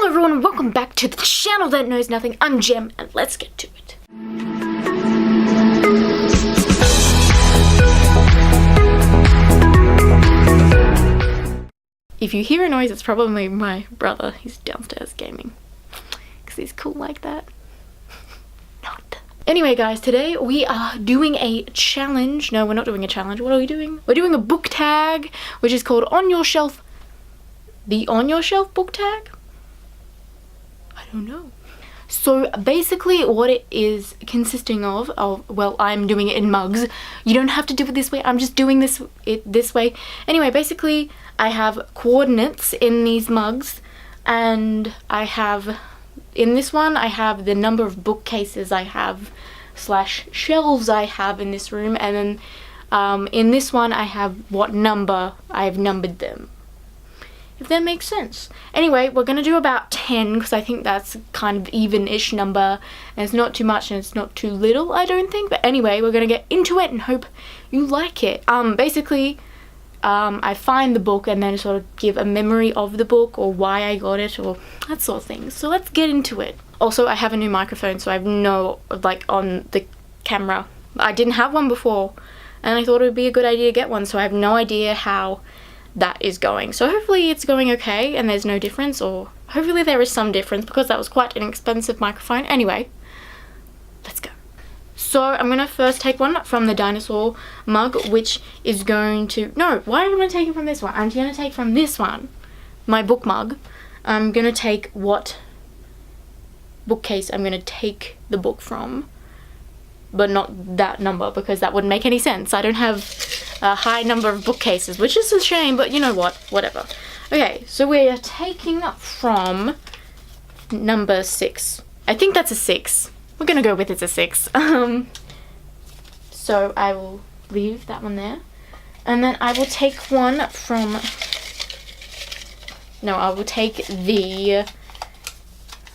Hello everyone and welcome back to the channel that knows nothing. I'm Jem and let's get to it. If you hear a noise, it's probably my brother. He's downstairs gaming because he's cool like that. Not. Anyway guys, today we are doing a challenge. No, we're not doing a challenge. What are we doing? We're doing a book tag, which is called On Your Shelf. The On Your Shelf book tag? I don't know. So basically what it is consisting of, well, I'm doing it in mugs. You don't have to do it this way. I'm just doing it this way. Anyway, basically I have coordinates in these mugs, and I have, in this one, I have the number of bookcases I have / shelves I have in this room, and then in this one I have what number I've numbered them. If that makes sense. Anyway, we're going to do about 10 because I think that's kind of even-ish number, and it's not too much and it's not too little, I don't think. But anyway, we're going to get into it and hope you like it. Basically, I find the book and then sort of give a memory of the book or why I got it or that sort of thing. So let's get into it. Also, I have a new microphone, so I have no, like, on the camera. I didn't have one before, and I thought it would be a good idea to get one, so I have no idea how that is going. So hopefully it's going okay and there's no difference, or hopefully there is some difference because that was quite an expensive microphone. Anyway, let's go. So I'm gonna first take one from the dinosaur mug, which is going to, no, why am I taking from this one? I'm gonna take from this one, my book mug. I'm gonna take what bookcase I'm gonna take the book from, but not that number because that wouldn't make any sense. I don't have a high number of bookcases, which is a shame, but you know what, whatever. Okay, so we're taking from number 6. I think that's a 6. We're gonna go with it's a 6. So I will leave that one there, and then I will take one from, no, I will take the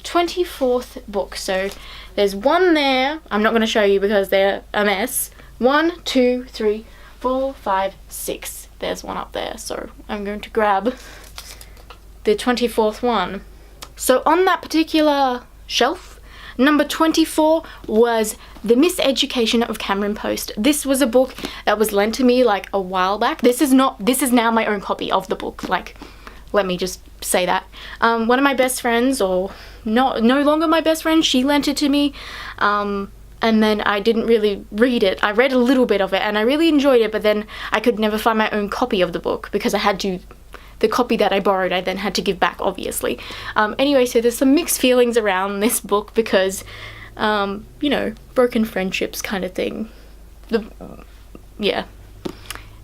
24th book. So there's one there. I'm not going to show you because they're a mess. 1, 2, 3, 4, 5, 6. There's one up there. So I'm going to grab the 24th one. So on that particular shelf, number 24 was The Miseducation of Cameron Post. This was a book that was lent to me like a while back. This is now my own copy of the book. Like, let me just say that. One of my best friends, or no longer my best friend, she lent it to me, and then I didn't really read it. I read a little bit of it and I really enjoyed it, but then I could never find my own copy of the book because I had to, the copy that I borrowed I then had to give back, obviously. Anyway, so there's some mixed feelings around this book because, you know, broken friendships kind of thing. Yeah.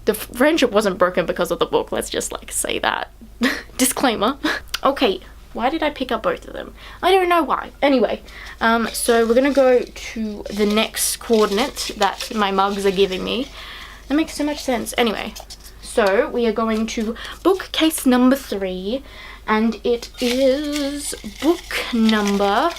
The friendship wasn't broken because of the book, let's just like say that. Disclaimer. Okay, why did I pick up both of them? I don't know why. Anyway, so we're gonna go to the next coordinate that my mugs are giving me. That makes so much sense. Anyway, so we are going to bookcase number 3, and it is book number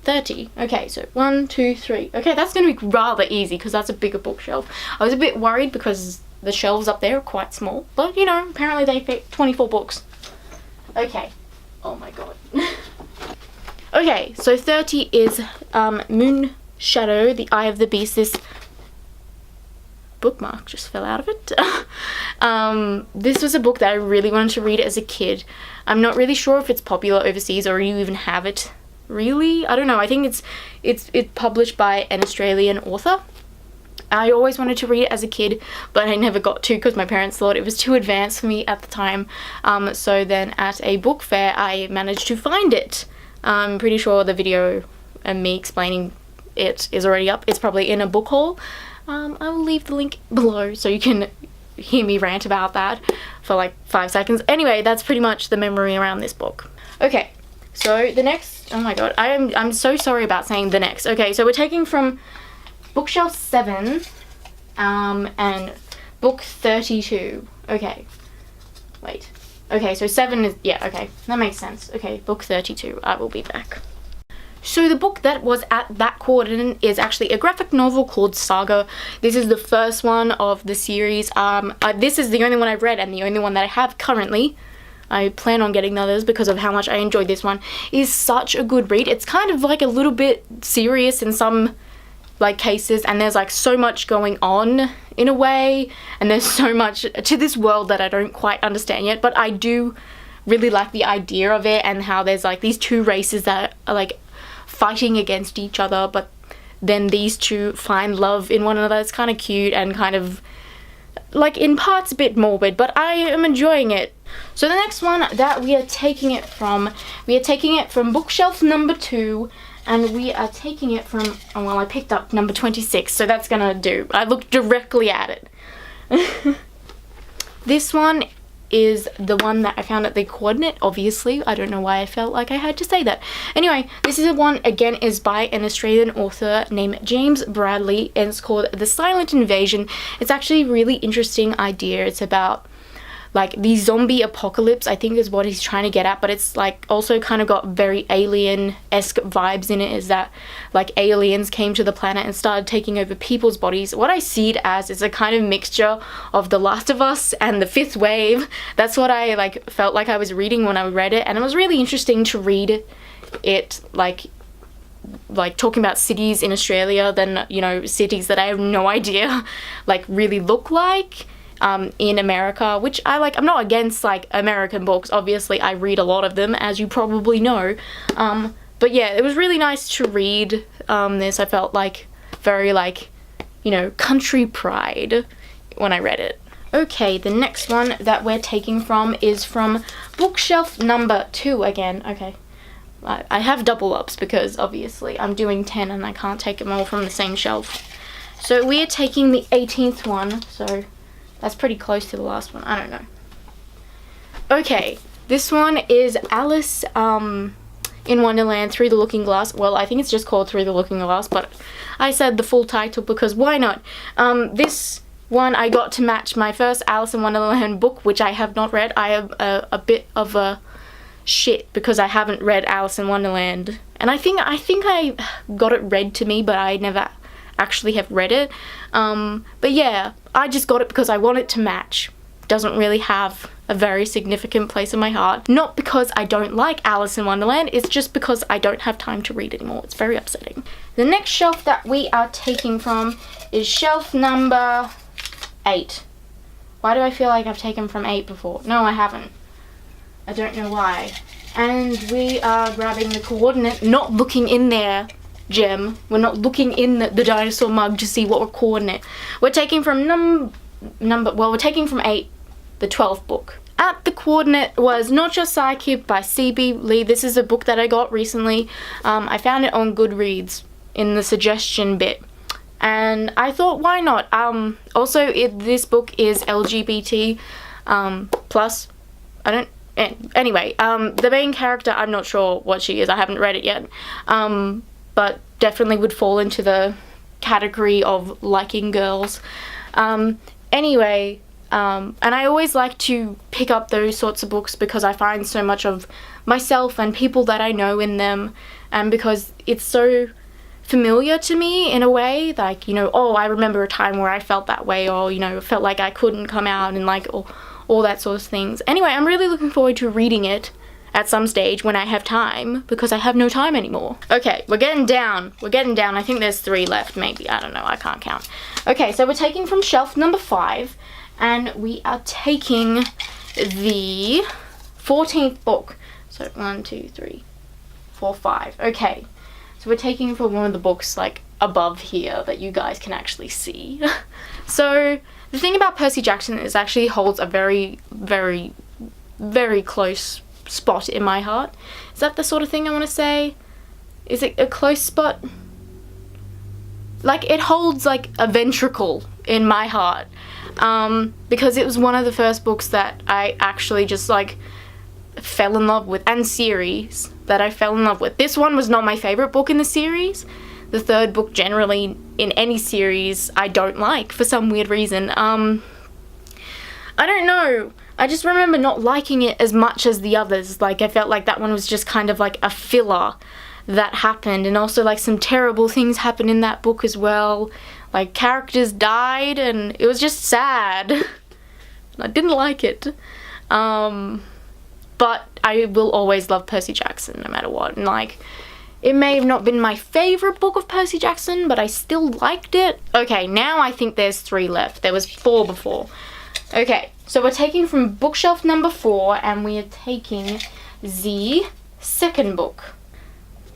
30. Okay, so 1, 2, 3. Okay, that's going to be rather easy because that's a bigger bookshelf. I was a bit worried because the shelves up there are quite small, but you know, apparently they fit 24 books. Okay. Oh my god. Okay, so 30 is Moon Shadow, The Eye of the Beast. This bookmark just fell out of it. This was a book that I really wanted to read as a kid. I'm not really sure if it's popular overseas or you even have it. Really? I don't know. I think it's published by an Australian author. I always wanted to read it as a kid, but I never got to because my parents thought it was too advanced for me at the time. So then at a book fair, I managed to find it. I'm pretty sure the video and me explaining it is already up. It's probably in a book haul. I will leave the link below so you can hear me rant about that for like 5 seconds. Anyway, that's pretty much the memory around this book. Okay. So the next, oh my god, I'm so sorry about saying the next. Okay, so we're taking from bookshelf 7 and book 32. Okay, wait. Okay, so 7 is, yeah, okay, that makes sense. Okay, book 32, I will be back. So the book that was at that coordinate is actually a graphic novel called Saga. This is the first one of the series. This is the only one I've read and the only one that I have currently. I plan on getting the others because of how much I enjoyed this one. It is such a good read. It's kind of like a little bit serious in some like cases, and there's like so much going on in a way, and there's so much to this world that I don't quite understand yet, but I do really like the idea of it, and how there's like these two races that are like fighting against each other, but then these two find love in one another. It's kind of cute and kind of like in parts a bit morbid, but I am enjoying it. So the next one that we are taking it from bookshelf number 2, and we are taking it from, oh, well, I picked up number 26, so that's gonna do. I looked directly at it. This one is the one that I found at the Coordinate, obviously. I don't know why I felt like I had to say that. Anyway, this is one, again, is by an Australian author named James Bradley, and it's called The Silent Invasion. It's actually a really interesting idea. It's about like the zombie apocalypse, I think is what he's trying to get at, but it's like also kind of got very alien-esque vibes in it, is that like aliens came to the planet and started taking over people's bodies. What I see it as is a kind of mixture of The Last of Us and The Fifth Wave. That's what I like felt like I was reading when I read it, and it was really interesting to read it like talking about cities in Australia than, you know, cities that I have no idea like really look like in America, which I like. I'm not against like American books, obviously I read a lot of them, as you probably know, but yeah, it was really nice to read this. I felt like very like, you know, country pride when I read it. Okay, the next one that we're taking from is from bookshelf number 2 again. Okay, I have double ups because obviously I'm doing 10 and I can't take them all from the same shelf. So we are taking the 18th one, so that's pretty close to the last one. I don't know. Okay, this one is Alice in Wonderland Through the Looking Glass. Well, I think it's just called Through the Looking Glass, but I said the full title because why not? This one I got to match my first Alice in Wonderland book, which I have not read. I have a bit of a shit because I haven't read Alice in Wonderland, and I think I got it read to me, but I never actually have read it. But yeah, I just got it because I want it to match. Doesn't really have a very significant place in my heart. Not because I don't like Alice in Wonderland, it's just because I don't have time to read anymore. It's very upsetting. The next shelf that we are taking from is shelf number 8. Why do I feel like I've taken from 8 before? No, I haven't. I don't know why. And we are grabbing the Coordinate, not looking in there, Gem. We're not looking in the dinosaur mug to see what we're Coordinate. We're taking from we're taking from 8, the 12th book. At the Coordinate was Not Your Sidekick by C.B. Lee. This is a book that I got recently. I found it on Goodreads in the suggestion bit, and I thought, why not? Also, this book is LGBT plus. Anyway, the main character, I'm not sure what she is. I haven't read it yet. But definitely would fall into the category of liking girls. Anyway, and I always like to pick up those sorts of books because I find so much of myself and people that I know in them, and because it's so familiar to me in a way, like, you know, oh, I remember a time where I felt that way, or, you know, felt like I couldn't come out, and like all that sort of things. Anyway, I'm really looking forward to reading it at some stage when I have time, because I have no time anymore. Okay, we're getting down. I think there's 3 left, maybe. I don't know, I can't count. Okay, so we're taking from shelf number 5, and we are taking the 14th book. So 1, 2, 3, 4, 5. Okay, so we're taking from one of the books like above here that you guys can actually see. So the thing about Percy Jackson is actually holds a very, very, very close spot in my heart. Is that the sort of thing I want to say? Is it a close spot? Like, it holds like a ventricle in my heart, because it was one of the first books that I actually just like fell in love with, and series that I fell in love with. This one was not my favorite book in the series. The 3rd book generally in any series I don't like for some weird reason. I don't know. I just remember not liking it as much as the others. Like, I felt like that one was just kind of like a filler that happened, and also like some terrible things happened in that book as well. Like, characters died, and it was just sad. I didn't like it. but I will always love Percy Jackson no matter what. And like, it may have not been my favorite book of Percy Jackson, but I still liked it. Okay, now I think there's 3 left. There was 4 before. Okay, so we're taking from bookshelf number 4, and we are taking the second book.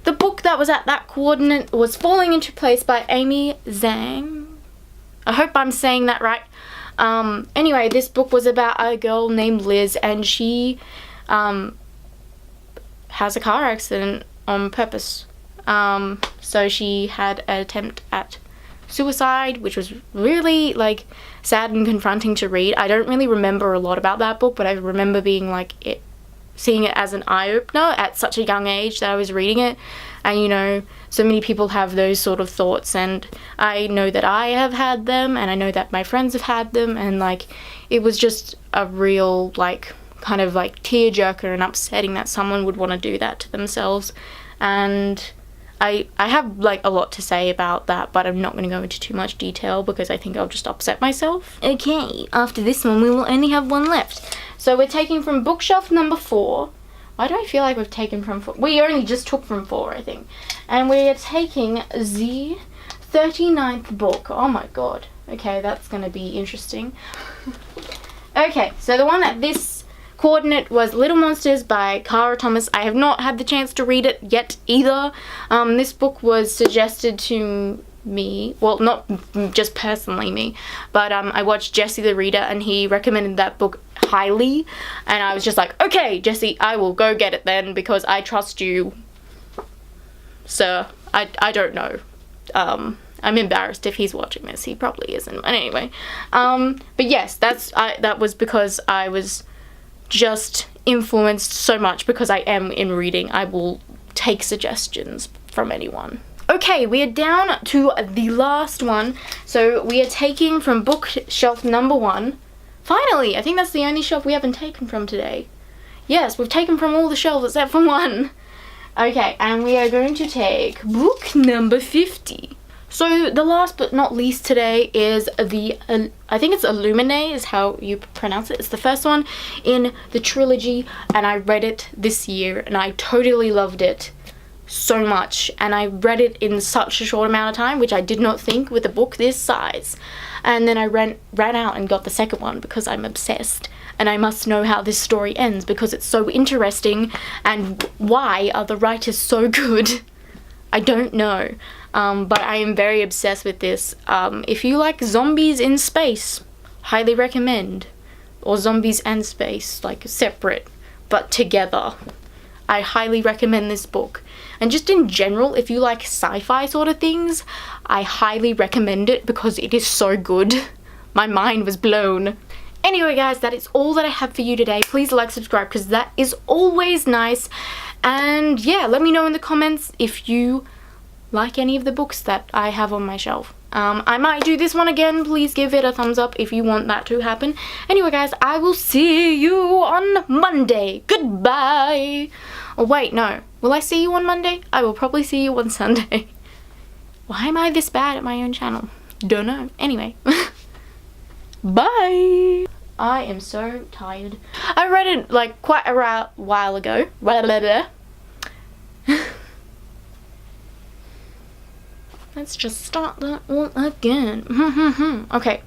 The book that was at that coordinate was Falling into Place by Amy Zhang. I hope I'm saying that right. Anyway, this book was about a girl named Liz, and she has a car accident on purpose. So she had an attempt at suicide, which was really like sad and confronting to read. I don't really remember a lot about that book, but I remember being like seeing it as an eye-opener at such a young age that I was reading it. And you know, so many people have those sort of thoughts, and I know that I have had them, and I know that my friends have had them, and like, it was just a real like kind of like tearjerker and upsetting that someone would want to do that to themselves. And I have like a lot to say about that, but I'm not going to go into too much detail because I think I'll just upset myself. Okay, after this one we will only have 1 left. So we're taking from bookshelf number 4. Why do I feel like we've taken from 4? We only just took from 4, I think. And we are taking the 39th book. Oh my god. Okay, that's going to be interesting. Okay, so the one at this coordinate was Little Monsters by Kara Thomas. I have not had the chance to read it yet either. This book was suggested to me, well, not just personally me, but I watched Jesse the Reader, and he recommended that book highly, and I was just like, okay, Jesse, I will go get it then, because I trust you, sir. I don't know. I'm embarrassed if he's watching this. He probably isn't, but anyway. But yes, that was because I was just influenced so much because I am in reading. I will take suggestions from anyone. Okay, we are down to the last one. So we are taking from bookshelf number 1. Finally, I think that's the only shelf we haven't taken from today. Yes, we've taken from all the shelves except for 1. Okay, and we are going to take book number 50. So the last but not least today is the, I think it's Illuminae is how you pronounce it. It's the first one in the trilogy, and I read it this year, and I totally loved it so much. And I read it in such a short amount of time, which I did not think with a book this size. And then I ran out and got the second one because I'm obsessed. And I must know how this story ends because it's so interesting, and why are the writers so good? I don't know. But I am very obsessed with this. If you like zombies in space, highly recommend. Or zombies and space, like separate, but together. I highly recommend this book. And just in general, if you like sci-fi sort of things, I highly recommend it because it is so good. My mind was blown. Anyway guys, that is all that I have for you today. Please like, subscribe, because that is always nice. And yeah, let me know in the comments if you like any of the books that I have on my shelf. I might do this one again. Please give it a thumbs up if you want that to happen. Anyway guys, I will see you on Monday. Goodbye. Oh wait, no. Will I see you on Monday? I will probably see you on Sunday. Why am I this bad at my own channel? Don't know. Anyway. Bye. I am so tired. I read it like quite a while ago. Let's just start that all again. Okay.